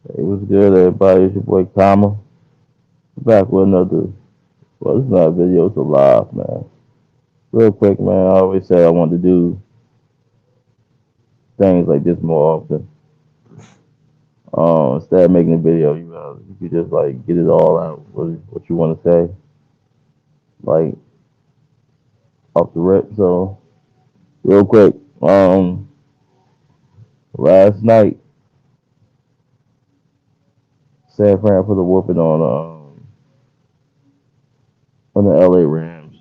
It was good, everybody. It's your boy Kama. Back with another, well, it's not a video, it's a live, man. Real quick, man. I always said I wanted to do things like this more often. Instead of making a video, you could just like get it all out, what you want to say, like off the rip. So, real quick, last night, San Fran put a whooping on the LA Rams.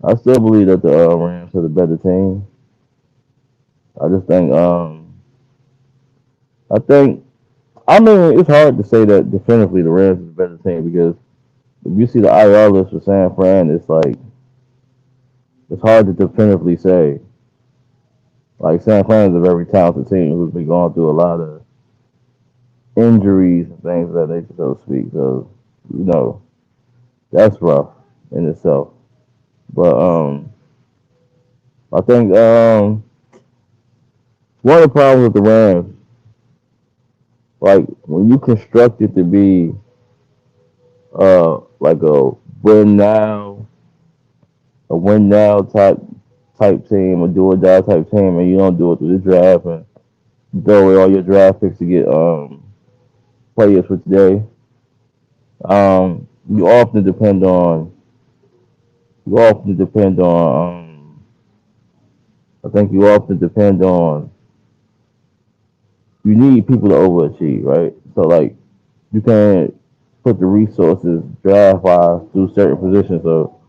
I still believe that the Rams are the better team. I just think I mean, it's hard to say that definitively the Rams is a better team because if you see the IR list for San Fran, it's like it's hard to definitively say. Like San Fran is a very talented team who's been going through a lot of injuries and things of that nature, so to speak. So you know that's rough in itself. But I think one of the problems with the Rams, like when you construct it to be like a win now type team, a do or die type team, and you don't do it through the draft and throw away all your draft picks to get players for today. You often depend on you often depend on I think you often depend on you need people to overachieve, right? So like you can't put the resources draft wise through certain positions. So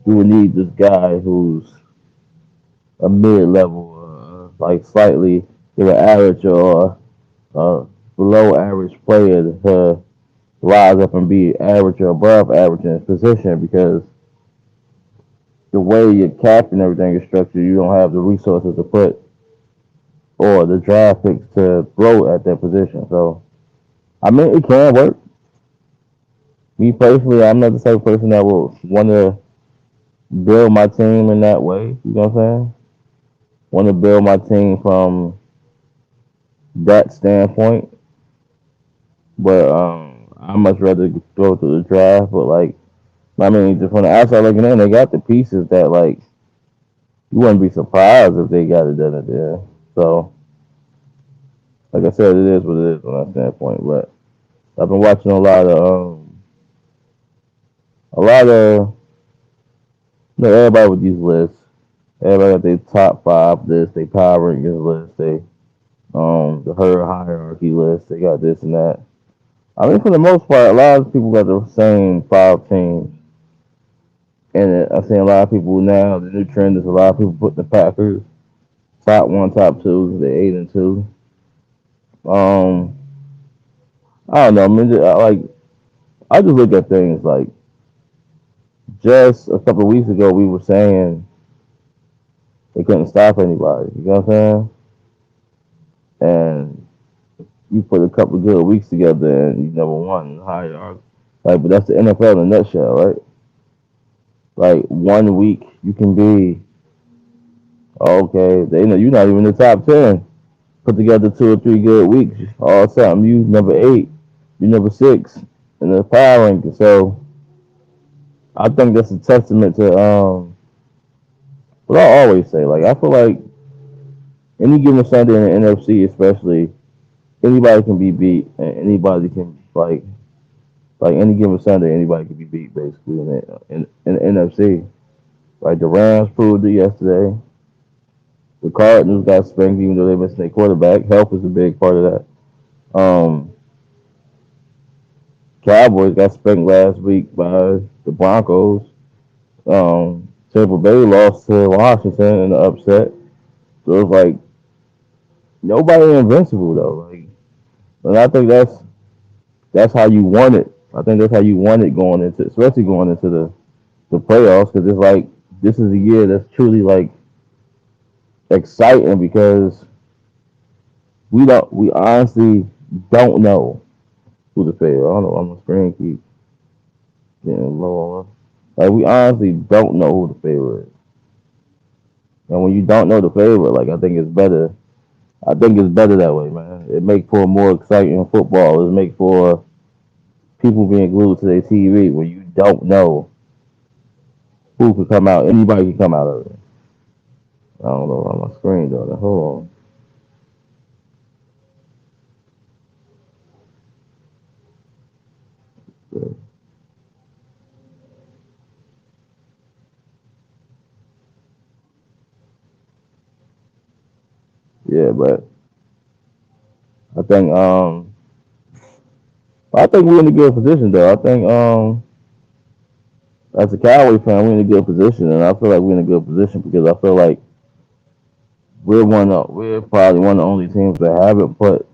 you would need this guy who's a mid level, like slightly either average or below average player to rise up and be average or above average in his position because the way your cap and everything is structured, you don't have the resources to put or the draft picks to grow at that position. So, I mean, it can work. Me personally, I'm not the type of person that will want to build my team in that way. You know what I'm saying? Want to build my team from that standpoint. But I much rather go to the draft. But like, I mean, just from the outside looking in, they got the pieces that like you wouldn't be surprised if they got it done at there. So, like I said, it is what it is from that standpoint. But I've been watching a lot of, everybody with these lists. Everybody got their top five list, their power rankings list, they the her hierarchy list. They got this and that. I mean, for the most part, a lot of people got the same five teams. And I've seen a lot of people now. The new trend is a lot of people put the Packers top one, top two. They're 8-2. Um, I don't know. I mean, I just look at things like just a couple of weeks ago we were saying they couldn't stop anybody. You know what I'm saying? And you put a couple of good weeks together and you never won higher. Like, but that's the NFL in a nutshell, right? Like one week you can be okay. They know you're not even in the top 10. Put together 2 or 3 good weeks, all of a sudden you number 8, you number 6 in the power ranking. So I think that's a testament to what I always say. Like I feel like any given Sunday in the NFC, especially, anybody can be beat, and anybody can like any given Sunday, anybody can be beat basically in the NFC. Like the Rams proved it yesterday. The Cardinals got spanked even though they missed their quarterback. Health is a big part of that. Cowboys got spanked last week by the Broncos. Tampa Bay lost to Washington in the upset. So it's like nobody invincible though. Like, and I think that's how you want it. I think that's how you want it going into, especially going into the playoffs, because it's like this is a year that's truly like exciting because we honestly don't know who the favorite. I don't know. I'm screen keep getting low. Like we honestly don't know who the favorite is, and when you don't know the favorite, like I think it's better. I think it's better that way, man. It make for more exciting football. It make for people being glued to their TV when you don't know who could come out. Anybody can come out of it. I don't know on my screen though. Hold on. Yeah, but I think I think we're in a good position though. I think as a Cowboy fan, we're in a good position, and I feel like we're in a good position because I feel like we're probably one of the only teams that haven't put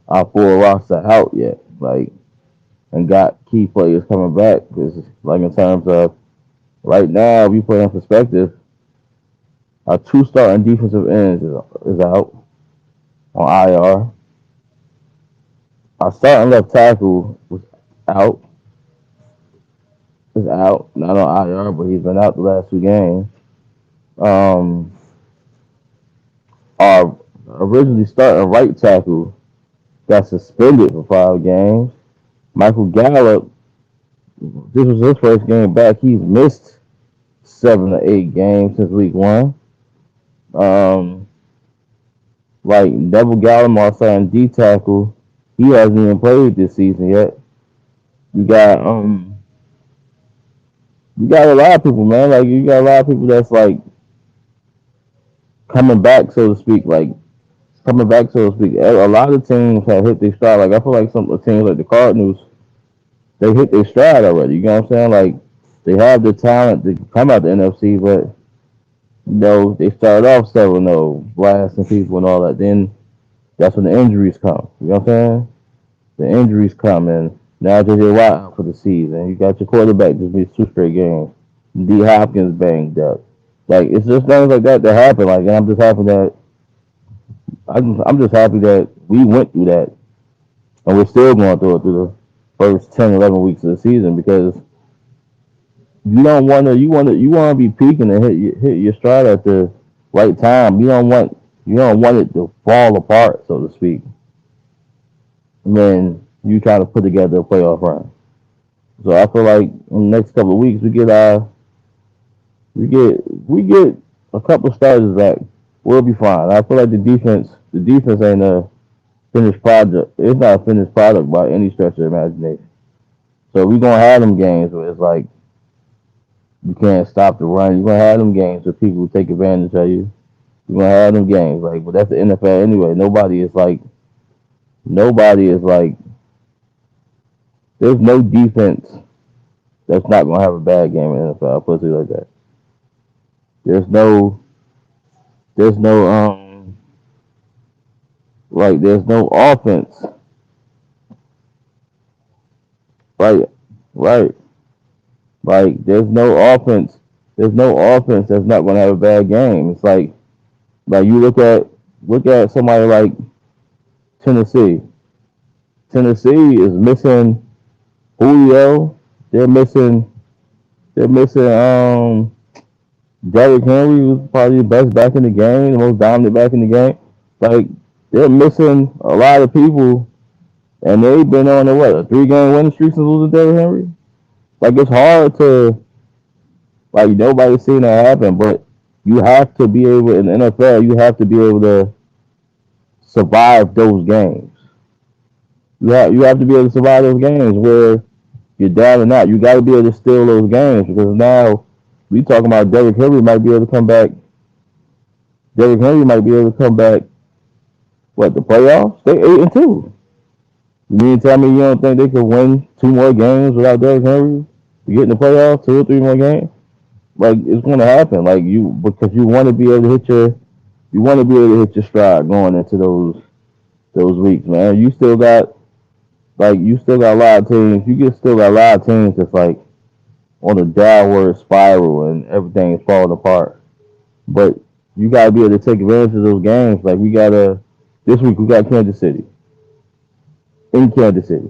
our full roster out yet, like and got key players coming back. Because like in terms of right now, if you put it in perspective, our two starting defensive ends is out on IR. Our starting left tackle was out is out, not on IR, but he's been out the last two games. Um, our originally starting right tackle got suspended for 5 games. Michael Gallup, this was his first game back. He's missed 7 to 8 games since week 1. Um, like Neville Gallimore, starting D tackle, he hasn't even played this season yet. You got you got a lot of people, man. Like you got a lot of people that's like coming back, so to speak. Like coming back, so to speak. A lot of teams have hit their stride. Like I feel like some teams like the Cardinals, they hit their stride already. You know what I'm saying? Like they have the talent to come out the NFC, but they started off 7-0, blasting people and all that. Then that's when the injuries come. You know what I'm saying? The injuries come, and now J.J. Watt out for the season. You got your quarterback just missed 2 straight games. D Hopkins banged up. Like it's just things like that that happen. Like, and I'm just happy that we went through that, and we're still going through it through the first 10, 11 weeks of the season because you don't want to. You want to be peaking and hit your stride at the right time. You don't want it to fall apart, so to speak. And then you try to put together a playoff run. So I feel like in the next couple of weeks we get a couple starters back. We'll be fine. I feel like the defense ain't a finished project. It's not a finished product by any stretch of the imagination. So we're gonna have them games where it's like you can't stop the run. You're gonna have them games where people take advantage of you. You're gonna have them games like, but that's the NFL anyway. Nobody is like there's no defense that's not gonna have a bad game in the NFL. I'll put it like that. There's no there's no there's no offense. Right, right. Like there's no offense that's not gonna have a bad game. It's like you look at somebody like Tennessee. Tennessee is missing Julio. They're missing they're missing Derrick Henry was probably the best back in the game, the most dominant back in the game. Like they're missing a lot of people, and they've been on a 3 game winning streak since losing Derrick Henry. Like it's hard to like nobody's seen that happen, but you have to be able in the NFL. You have to be able to survive those games. You have to be able to survive those games where you're down and out. You got to be able to steal those games because now we talking about Derrick Henry might be able to come back. Derrick Henry might be able to come back. What the playoffs? They 8-2. You mean to tell me you don't think they could win 2 more games without Derrick Henry to get in the playoffs? 2 or 3 more games? Like it's going to happen. Like you because you want to be able to hit your stride going into those weeks, man. You still got a lot of teams. Still got a lot of teams that's like on a downward spiral and everything is falling apart. But you gotta be able to take advantage of those games. Like we gotta this week we got Kansas City. In Kansas City.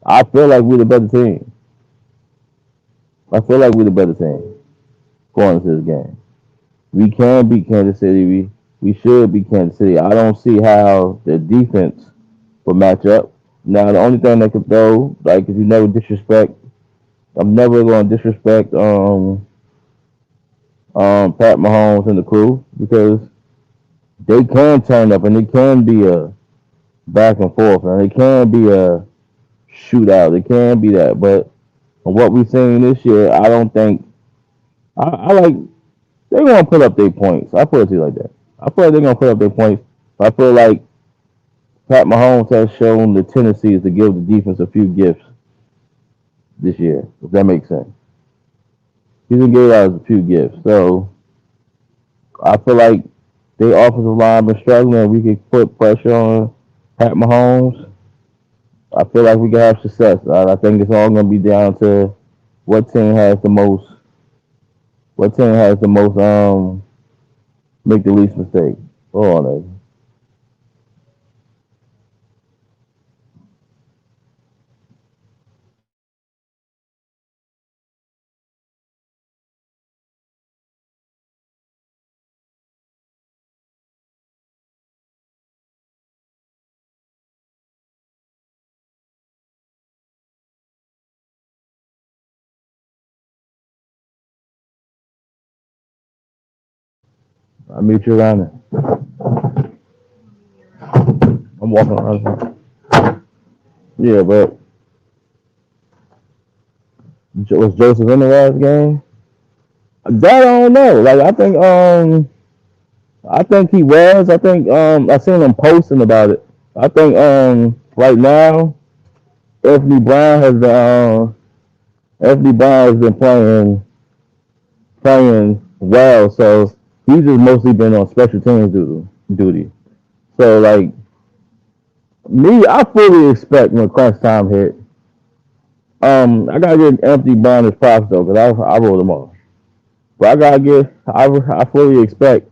I feel like we're the better team. I feel like we're the better team going into this game. We can beat Kansas City. we should be Kansas City. I don't see how the defense will match up. Now, the only thing they could throw, like, if you never disrespect, I'm never going to disrespect Pat Mahomes and the crew because they can turn up and it can be a back and forth and it can be a shootout. It can be that, but from what we've seen this year, I don't think I like they're gonna put up their points. I put it to you like that. I feel like they're gonna put up their points. I feel like Pat Mahomes has shown the tendencies to give the defense a few gifts this year. If that makes sense, he's gonna give us a few gifts. So I feel like their offensive line been struggling. We could put pressure on Pat Mahomes. I feel like we can have success. I think it's all gonna be down to what team has the most. What team has the most make the least mistake. Hold on, I meet you around there. I'm walking around. Yeah, but was Joseph in the last game? That I don't know. Like I think he was. I think I seen him posting about it. I think right now Anthony Brown has been Anthony Brown has been playing well, so he's just mostly been on special teams duty. So like me, I fully expect when crunch time hit. I gotta give Anthony Brown his props though, because I wrote him off. But I fully expect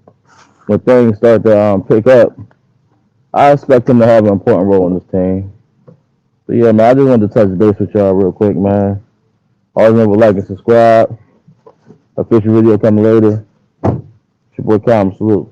when things start to pick up, I expect him to have an important role in this team. So yeah, man, I just wanted to touch base with y'all real quick, man. Always remember like and subscribe. Official video coming later. It's your boy Calm, salute.